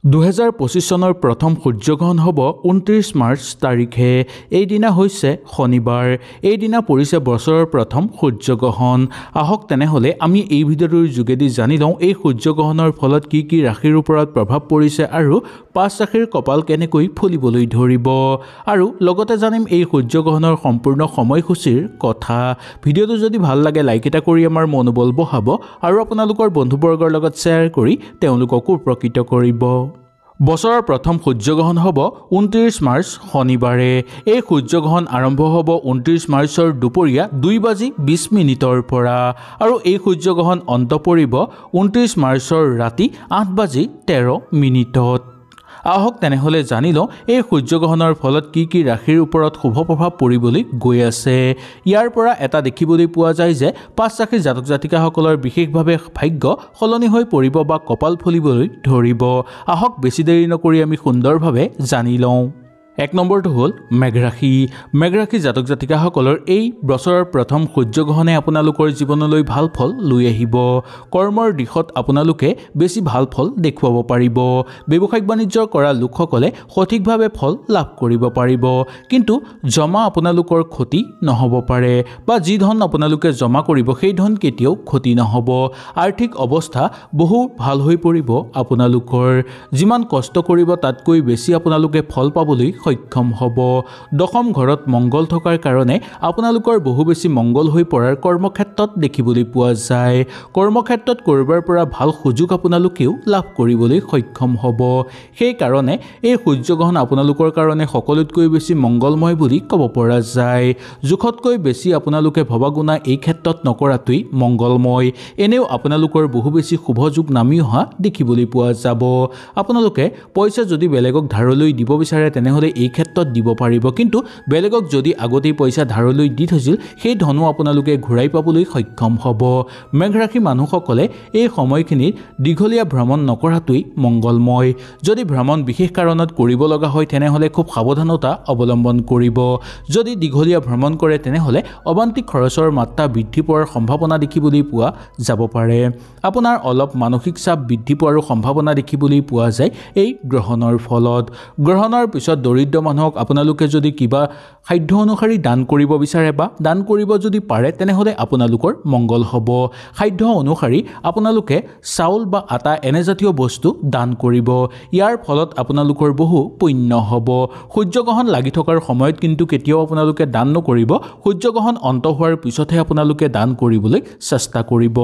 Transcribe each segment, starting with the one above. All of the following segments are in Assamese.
2025 চনৰ প্ৰথম সূৰ্যগ্ৰহণ হ'ব 29 মাৰ্চ তাৰিখে। এই দিনা হৈছে শনিবাৰ। এই দিনা পৰিছে বছৰৰ প্ৰথম সূৰ্যগ্ৰহণ। আহক তেনেহ'লে আমি এই ভিডিঅ'টোৰ যোগেদি জানি লওঁ এই সূৰ্যগ্ৰহণৰ ফলত কি কি ৰাশিৰ ওপৰত প্ৰভাৱ পৰিছে আৰু 5 ৰাশিৰ কপাল কেনেকৈ ফুলিবলৈ ধৰিব আৰু লগতে জানিম এই সূৰ্যগ্ৰহণৰ সম্পূৰ্ণ সময়সূচীৰ কথা। ভিডিঅ'টো যদি ভাল লাগে লাইক এটা কৰি আমাৰ মনোবল বঢ়াব আৰু আপোনালোকৰ বন্ধুবৰ্গৰ লগত শ্বেয়াৰ কৰি তেওঁলোককো উপকৃত কৰিব। বছৰৰ প্ৰথম সূৰ্যগ্ৰহণ হ'ব 29 মাৰ্চ শনিবাৰে। এই সূৰ্যগ্ৰহণ আৰম্ভ হ'ব 29 মাৰ্চৰ দুপৰীয়া 2:20 পৰা আৰু এই সূৰ্যগ্ৰহণ অন্ত পৰিব 29 মাৰ্চৰ ৰাতি 8:13। আহক তেনেহ'লে জানি লওঁ এই সূৰ্যগ্ৰহণৰ ফলত কি কি ৰাশিৰ ওপৰত শুভ প্ৰভাৱ পৰিবলৈ গৈ আছে। ইয়াৰ পৰা এটা দেখিবলৈ পোৱা যায় যে 5 ৰাশিৰ জাতক জাতিকাসকলৰ বিশেষভাৱে ভাগ্য সলনি হৈ পৰিব বা কপাল ফুলিবলৈ ধৰিব। আহক বেছি দেৰি নকৰি আমি সুন্দৰভাৱে জানি লওঁ। 1 নম্বৰটো হ'ল মেঘ ৰাশি। মেঘ ৰাশিৰ জাতক জাতিকাসকলৰ এই বছৰৰ প্ৰথম সূৰ্যগ্ৰহণে আপোনালোকৰ জীৱনলৈ ভাল ফল লৈ আহিব। কৰ্মৰ দিশত আপোনালোকে বেছি ভাল ফল দেখুৱাব পাৰিব। ব্যৱসায়িক বাণিজ্য কৰা লোকসকলে সঠিকভাৱে ফল লাভ কৰিব পাৰিব, কিন্তু জমা আপোনালোকৰ ক্ষতি নহ'ব পাৰে বা যি ধন আপোনালোকে জমা কৰিব সেই ধন কেতিয়াও ক্ষতি নহ'ব। আৰ্থিক অৱস্থা বহু ভাল হৈ পৰিব আপোনালোকৰ। যিমান কষ্ট কৰিব তাতকৈ বেছি আপোনালোকে ফল পাবলৈ সক্ষম হ'ব। দশম ঘৰত মংগল থকাৰ কাৰণে আপোনালোকৰ বহু বেছি মংগল হৈ পৰাৰ কৰ্মক্ষেত্ৰত দেখিবলৈ পোৱা যায়। কৰ্মক্ষেত্ৰত কৰবাৰ পৰা ভাল সুযোগ আপোনালোকেও লাভ কৰিবলৈ সক্ষম হ'ব। সেইকাৰণে এই সূৰ্যগ্ৰহণ আপোনালোকৰ কাৰণে সকলোতকৈ বেছি মংগলময় বুলি ক'ব পৰা যায়। জোখতকৈ বেছি আপোনালোকে ভবা গুণা এই ক্ষেত্ৰত নকৰাটোৱেই মংগলময়। এনেও আপোনালোকৰ বহু বেছি শুভ যোগ নামি অহা দেখিবলৈ পোৱা যাব। আপোনালোকে পইচা যদি বেলেগক ধাৰলৈ দিব বিচাৰে তেনেহ'লে এই ক্ষেত্ৰত দিব পাৰিব, কিন্তু বেলেগক যদি আগতেই পইচা ধাৰলৈ দি থৈছিল সেই ধনো আপোনালোকে ঘূৰাই পাবলৈ সক্ষম হ'ব। মেঘ ৰাশি মানুহসকলে এই সময়খিনিত দীঘলীয়া ভ্ৰমণ নকৰাটোৱেই মংগলময়। যদি ভ্ৰমণ বিশেষ কাৰণত কৰিব লগা হয় তেনেহ'লে খুব সাৱধানতা অৱলম্বন কৰিব। যদি দীঘলীয়া ভ্ৰমণ কৰে তেনেহ'লে অবান্তিক খৰচৰ মাত্ৰা বৃদ্ধি পোৱাৰ সম্ভাৱনা দেখিবলৈ পোৱা যাব পাৰে। আপোনাৰ অলপ মানসিক চাপ বৃদ্ধি পোৱাৰ সম্ভাৱনা দেখিবলৈ পোৱা যায় এই গ্ৰহণৰ ফলত। গ্ৰহণৰ পিছত দৰিদ্ৰ মানুহক আপোনালোকে যদি কিবা সাধ্য অনুসৰি দান কৰিব বিচাৰে বা দান কৰিব যদি পাৰে তেনেহ'লে আপোনালোকৰ মংগল হ'ব। সাধ্য অনুসৰি আপোনালোকে চাউল বা আটা এনেজাতীয় বস্তু দান কৰিব। ইয়াৰ ফলত আপোনালোকৰ বহু পুণ্য হ'ব। সূৰ্যগ্ৰহণ লাগি থকাৰ সময়ত কিন্তু কেতিয়াও আপোনালোকে দান নকৰিব। সূৰ্যগ্ৰহণ অন্ত হোৱাৰ পিছতহে আপোনালোকে দান কৰিবলৈ চেষ্টা কৰিব।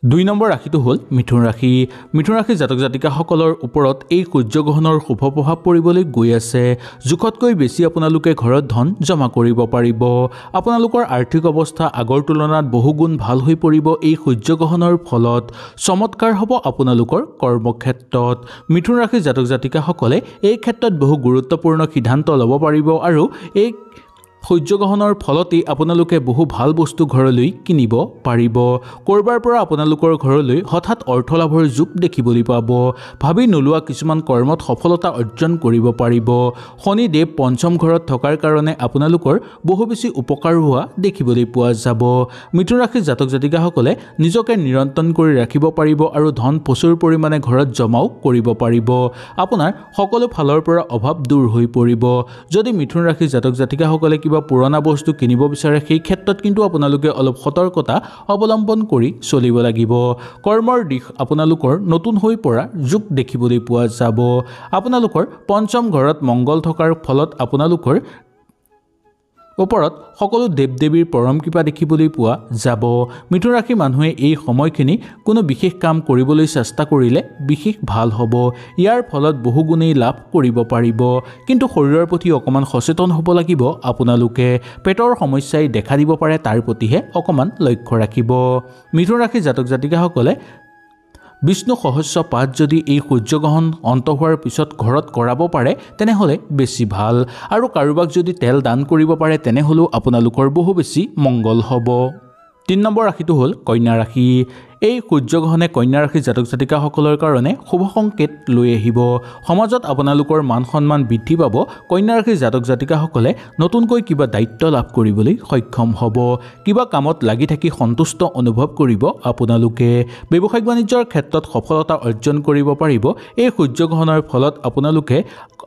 2 নম্বৰ ৰাশিটো হ'ল মিথুন ৰাশি। মিথুন ৰাশিৰ জাতক জাতিকাসকলৰ ওপৰত এই সূৰ্যগ্ৰহণৰ শুভ প্ৰভাৱ পৰিবলৈ গৈ আছে। জোখতকৈ বেছি আপোনালোকে ঘৰত ধন জমা কৰিব পাৰিব। আপোনালোকৰ আৰ্থিক অৱস্থা আগৰ তুলনাত বহু গুণ ভাল হৈ পৰিব এই সূৰ্যগ্ৰহণৰ ফলত। চমৎকাৰ হ'ব আপোনালোকৰ কৰ্মক্ষেত্ৰত। মিথুন ৰাশিৰ জাতক জাতিকাসকলে এই ক্ষেত্ৰত বহু গুৰুত্বপূৰ্ণ সিদ্ধান্ত ল'ব পাৰিব আৰু এই সূৰ্যগ্ৰহণৰ ফলতেই আপোনালোকে বহু ভাল বস্তু ঘৰলৈ কিনিব পাৰিব। ক'ৰবাৰ পৰা আপোনালোকৰ ঘৰলৈ হঠাৎ অৰ্থ লাভৰ যোগ দেখিবলৈ পাব। ভাবি নোলোৱা কিছুমান কৰ্মত সফলতা অৰ্জন কৰিব পাৰিব। শনিদেৱ পঞ্চম ঘৰত থকাৰ কাৰণে আপোনালোকৰ বহু বেছি উপকাৰ হোৱা দেখিবলৈ পোৱা যাব। মিথুন ৰাশিৰ জাতক জাতিকাসকলে নিজকে নিয়ন্ত্ৰণ কৰি ৰাখিব পাৰিব আৰু ধন প্ৰচুৰ পৰিমাণে ঘৰত জমাও কৰিব পাৰিব। আপোনাৰ সকলো ফালৰ পৰা অভাৱ দূৰ হৈ পৰিব। যদি মিথুন ৰাশিৰ জাতক জাতিকাসকলে কিবা পুৰণা বস্তু কিনিব বিচাৰে সেই ক্ষেত্ৰত কিন্তু আপোনালোকে অলপ সতৰ্কতা অৱলম্বন কৰি চলিব লাগিব। কৰ্মৰ দিশ আপোনালোকৰ নতুন হৈ পৰা যোগ দেখিবলৈ পোৱা যাব। আপোনালোকৰ পঞ্চম ঘৰত মংগল থকাৰ ফলত আপোনালোকৰ ওপৰত সকলো দেৱ দেৱীৰ পৰম কৃপা দেখিবলৈ পোৱা যাব। মিথুন ৰাশিৰ মানুহে এই সময়খিনি কোনো বিশেষ কাম কৰিবলৈ চেষ্টা কৰিলে বিশেষ ভাল হ'ব। ইয়াৰ ফলত বহু গুণেই লাভ কৰিব পাৰিব, কিন্তু শৰীৰৰ প্ৰতি অকণমান সচেতন হ'ব লাগিব আপোনালোকে। পেটৰ সমস্যাই দেখা দিব পাৰে, তাৰ প্ৰতিহে অকণমান লক্ষ্য ৰাখিব। মিথুন ৰাশিৰ জাতক জাতিকাসকলে বিষ্ণু সহস্ৰ পাঠ যদি এই সূৰ্যগ্ৰহণ অন্ত হোৱাৰ পিছত ঘৰত কৰাব পাৰে তেনেহ'লে বেছি ভাল, আৰু কাৰোবাক যদি তেল দান কৰিব পাৰে তেনেহ'লেও আপোনালোকৰ বহু বেছি মংগল হ'ব। 3 নম্বৰ ৰাশিটো হ'ল কন্যা ৰাশি। এই সূৰ্যগ্ৰহণে কন্যা ৰাশিৰ জাতক জাতিকাসকলৰ কাৰণে শুভ সংকেত লৈ আহিব। সমাজত আপোনালোকৰ মান সন্মান বৃদ্ধি পাব। কন্যা ৰাশিৰ জাতক জাতিকাসকলে নতুনকৈ কিবা দায়িত্ব লাভ কৰিবলৈ সক্ষম হ'ব। কিবা কামত লাগি থাকি সন্তুষ্ট অনুভৱ কৰিব আপোনালোকে। ব্যৱসায়িক বাণিজ্যৰ ক্ষেত্ৰত সফলতা অৰ্জন কৰিব পাৰিব। এই সূৰ্যগ্ৰহণৰ ফলত আপোনালোকে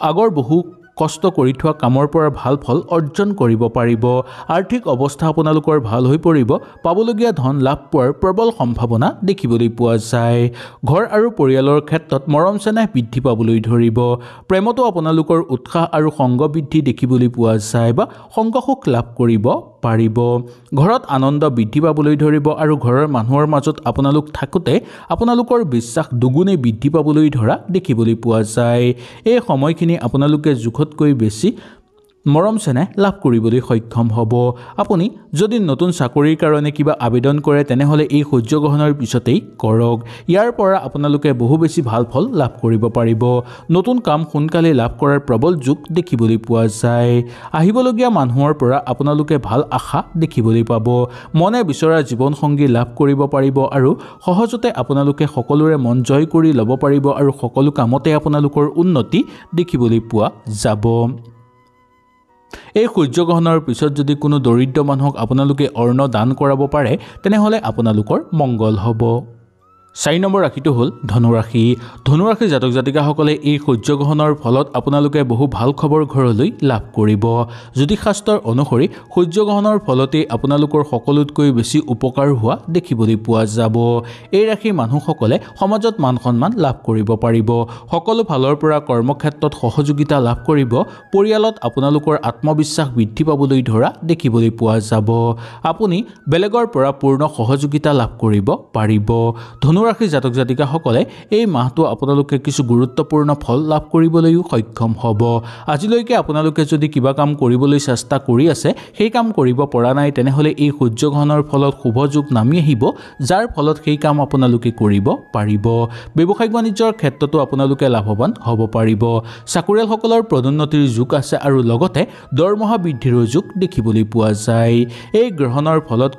আগৰ বহু কষ্ট কৰি থোৱা কামৰ পৰা ভাল ফল অৰ্জন কৰিব পাৰিব। আৰ্থিক অৱস্থা আপোনালোকৰ ভাল হৈ পৰিব। পাবলগীয়া ধন লাভ পোৱাৰ প্ৰবল সম্ভাৱনা দেখিবলৈ পোৱা যায়। ঘৰ আৰু পৰিয়ালৰ ক্ষেত্ৰত মৰম চেনেহ বৃদ্ধি পাবলৈ ধৰিব। প্ৰেমতো আপোনালোকৰ উৎসাহ আৰু সংগ বৃদ্ধি দেখিবলৈ পোৱা যায় বা সংগ সুখ লাভ কৰিব পাৰিব। ঘৰত আনন্দ বৃদ্ধি পাবলৈ ধৰিব আৰু ঘৰৰ মানুহৰ মাজত আপোনালোক থাকোঁতে আপোনালোকৰ বিশ্বাস দুগুণে বৃদ্ধি পাবলৈ ধৰা দেখিবলৈ পোৱা যায়। এই সময়খিনি আপোনালোকে জোখতকৈ বেছি মৰম চেনেহ লাভ কৰিবলৈ সক্ষম হ'ব। আপুনি যদি নতুন চাকৰিৰ কাৰণে কিবা আবেদন কৰে তেনেহ'লে এই সূৰ্যগ্ৰহণৰ পিছতেই কৰক। ইয়াৰ পৰা আপোনালোকে বহু বেছি ভাল ফল লাভ কৰিব পাৰিব। নতুন কাম সোনকালে লাভ কৰাৰ প্ৰবল যোগ দেখিবলৈ পোৱা যায়। আহিবলগীয়া মানুহৰ পৰা আপোনালোকে ভাল আশা দেখিবলৈ পাব। মনে বিচৰা জীৱনসংগী লাভ কৰিব পাৰিব আৰু সহজতে আপোনালোকে সকলোৰে মন জয় কৰি ল'ব পাৰিব আৰু সকলো কামতে আপোনালোকৰ উন্নতি দেখিবলৈ পোৱা যাব। এই সূৰ্যগ্ৰহণৰ পিছত যদি কোনো দৰিদ্ৰ মানুহক আপোনালোকে অন্ন দান কৰাব পাৰে তেনেহ'লে আপোনালোকৰ মংগল হ'ব। 4 নম্বৰ ৰাশিটো হ'ল ধনুৰাশি। ধনুৰাশিৰ জাতক জাতিকাসকলে এই সূৰ্যগ্ৰহণৰ ফলত আপোনালোকে বহু ভাল খবৰ ঘৰলৈ লাভ কৰিব। জ্যোতিষশাস্ত্ৰৰ অনুসৰি সূৰ্যগ্ৰহণৰ ফলতেই আপোনালোকৰ সকলোতকৈ বেছি উপকাৰ হোৱা দেখিবলৈ পোৱা যাব। এই ৰাশিৰ মানুহসকলে সমাজত মান সন্মান লাভ কৰিব পাৰিব। সকলো ফালৰ পৰা কৰ্মক্ষেত্ৰত সহযোগিতা লাভ কৰিব। পৰিয়ালত আপোনালোকৰ আত্মবিশ্বাস বৃদ্ধি পাবলৈ ধৰা দেখিবলৈ পোৱা যাব। আপুনি বেলেগৰ পৰা পূৰ্ণ সহযোগিতা লাভ কৰিব পাৰিব। ধনুৰাশিৰ জাতক জাতিকাসকলে এই মাহটো আপোনালোকে কিছু গুৰুত্বপূৰ্ণ ফল লাভ কৰিবলৈও সক্ষম হ'ব। আজিলৈকে আপোনালোকে যদি কিবা কাম কৰিবলৈ চেষ্টা কৰি আছে সেই কাম কৰিব পৰা নাই তেনেহ'লে এই সূৰ্যগ্ৰহণৰ ফলত শুভ যোগ নামি আহিব, যাৰ ফলত সেই কাম আপোনালোকে কৰিব পাৰিব। ব্যৱসায়িক বাণিজ্যৰ ক্ষেত্ৰতো আপোনালোকে লাভৱান হ'ব পাৰিব। চাকৰিয়ালসকলৰ পদোন্নতিৰ যোগ আছে আৰু লগতে দৰমহা বৃদ্ধিৰো যোগ দেখিবলৈ পোৱা যায়। এই গ্ৰহণৰ ফলত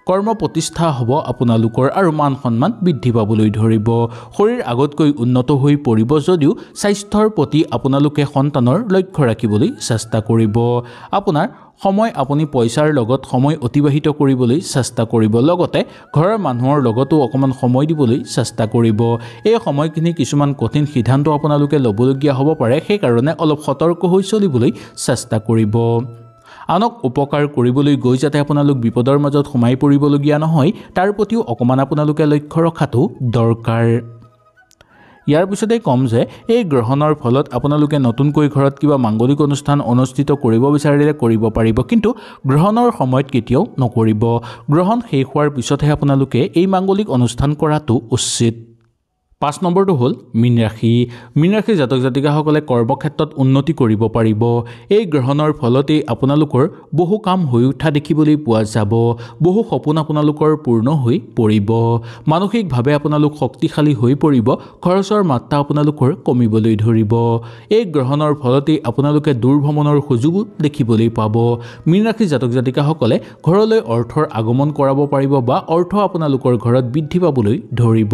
কৰ্ম প্ৰতিষ্ঠা হ'ব আপোনালোকৰ আৰু মান সন্মান বৃদ্ধি পাবলৈ ধৰিব। শৰীৰ আগতকৈ উন্নত হৈ পৰিব যদিও স্বাস্থ্যৰ প্ৰতি আপোনালোকে সন্তানৰ লক্ষ্য ৰাখিবলৈ চেষ্টা কৰিব। আপোনাৰ সময় আপুনি পইচাৰ লগত সময় অতিবাহিত কৰিবলৈ চেষ্টা কৰিব। লগতে ঘৰৰ মানুহৰ লগতো অকণমান সময় দিবলৈ চেষ্টা কৰিব। এই সময়খিনি কিছুমান কঠিন সিদ্ধান্ত আপোনালোকে ল'বলগীয়া হ'ব পাৰে, সেইকাৰণে অলপ সতৰ্ক হৈ চলিবলৈ চেষ্টা কৰিব। আনক উপকাৰ কৰিবলৈ গৈ যাতে আপোনালোক বিপদৰ মাজত সোমাই পৰিবলগীয়া নহয় তাৰ প্ৰতিও অকণমান আপোনালোকে লক্ষ্য ৰখাটো দৰকাৰ। ইয়াৰ পিছতেই ক'ম যে এই গ্ৰহণৰ ফলত আপোনালোকে নতুনকৈ ঘৰত কিবা মাংগলিক অনুষ্ঠান অনুষ্ঠিত কৰিব বিচাৰিলে কৰিব পাৰিব, কিন্তু গ্ৰহণৰ সময়ত কেতিয়াও নকৰিব। গ্ৰহণ শেষ হোৱাৰ পিছতহে আপোনালোকে এই মাংগলিক অনুষ্ঠান কৰাটো উচিত। 5 নম্বৰটো হ'ল মীন ৰাশি। মীন ৰাশিৰ জাতক জাতিকাসকলে কৰ্মক্ষেত্ৰত উন্নতি কৰিব পাৰিব। এই গ্ৰহণৰ ফলতেই আপোনালোকৰ বহু কাম হৈ উঠা দেখিবলৈ পোৱা যাব। বহু সপোন আপোনালোকৰ পূৰ্ণ হৈ পৰিব। মানসিকভাৱে আপোনালোক শক্তিশালী হৈ পৰিব। খৰচৰ মাত্ৰা আপোনালোকৰ কমিবলৈ ধৰিব। এই গ্ৰহণৰ ফলতেই আপোনালোকে দূৰ ভ্ৰমণৰ সুযোগো দেখিবলৈ পাব। মীন ৰাশিৰ জাতক জাতিকাসকলে ঘৰলৈ অৰ্থৰ আগমন কৰাব পাৰিব বা অৰ্থ আপোনালোকৰ ঘৰত বৃদ্ধি পাবলৈ ধৰিব।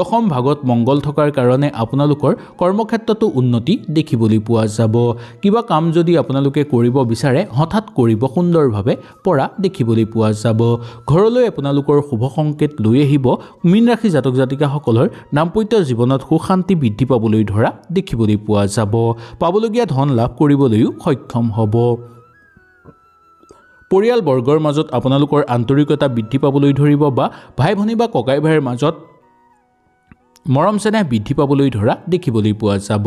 দশম ভাগত মংগল থকাৰ কাৰণে আপোনালোকৰ কৰ্মক্ষেত্ৰতো উন্নতি দেখিবলৈ পোৱা যাব। কিবা কাম যদি আপোনালোকে কৰিব বিচাৰে হঠাৎ কৰিব সুন্দৰভাৱে পৰা দেখিবলৈ পোৱা যাব। ঘৰলৈ আপোনালোকৰ শুভ সংকেত লৈ আহিব। মীন ৰাশি জাতক জাতিকাসকলৰ দাম্পত্য জীৱনত সুখ শান্তি বৃদ্ধি পাবলৈ ধৰা দেখিবলৈ পোৱা যাব। পাবলগীয়া ধন লাভ কৰিবলৈও সক্ষম হ'ব। পৰিয়ালবৰ্গৰ মাজত আপোনালোকৰ আন্তৰিকতা বৃদ্ধি পাবলৈ ধৰিব বা ভাই ভনী বা ককাই ভাইৰ মাজত মৰম চেনেহ বৃদ্ধি পাবলৈ ধৰা দেখিবলৈ পোৱা যাব।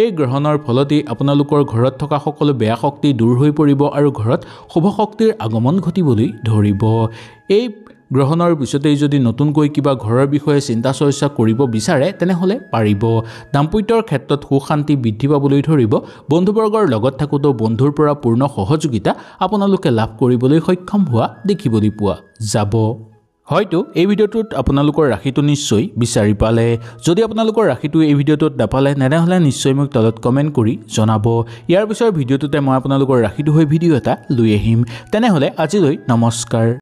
এই গ্ৰহণৰ ফলতেই আপোনালোকৰ ঘৰত থকা সকলো বেয়া শক্তি দূৰ হৈ পৰিব আৰু ঘৰত শুভ শক্তিৰ আগমন ঘটিবলৈ ধৰিব। এই গ্ৰহণৰ পিছতেই যদি নতুনকৈ কিবা ঘৰৰ বিষয়ে চিন্তা চৰ্চা কৰিব বিচাৰে তেনেহ'লে পাৰিব। দাম্পত্যৰ ক্ষেত্ৰত সুখ শান্তি বৃদ্ধি পাবলৈ ধৰিব। বন্ধুবৰ্গৰ লগত থাকোঁতেও বন্ধুৰ পৰা পূৰ্ণ সহযোগিতা আপোনালোকে লাভ কৰিবলৈ সক্ষম হোৱা দেখিবলৈ পোৱা যাব। হয়তো এই ভিডিঅ'টোত আপোনালোকৰ ৰাশিটো নিশ্চয় বিচাৰি পালে। যদি আপোনালোকৰ ৰাশিটো এই ভিডিঅ'টোত নাপালে তেনেহ'লে নিশ্চয় মোক তলত কমেণ্ট কৰি জনাব। ইয়াৰ পিছৰ ভিডিঅ'টোতে মই আপোনালোকৰ ৰাশিটো হৈ ভিডিঅ' এটা লৈ আহিম। তেনেহ'লে আজিলৈ নমস্কাৰ।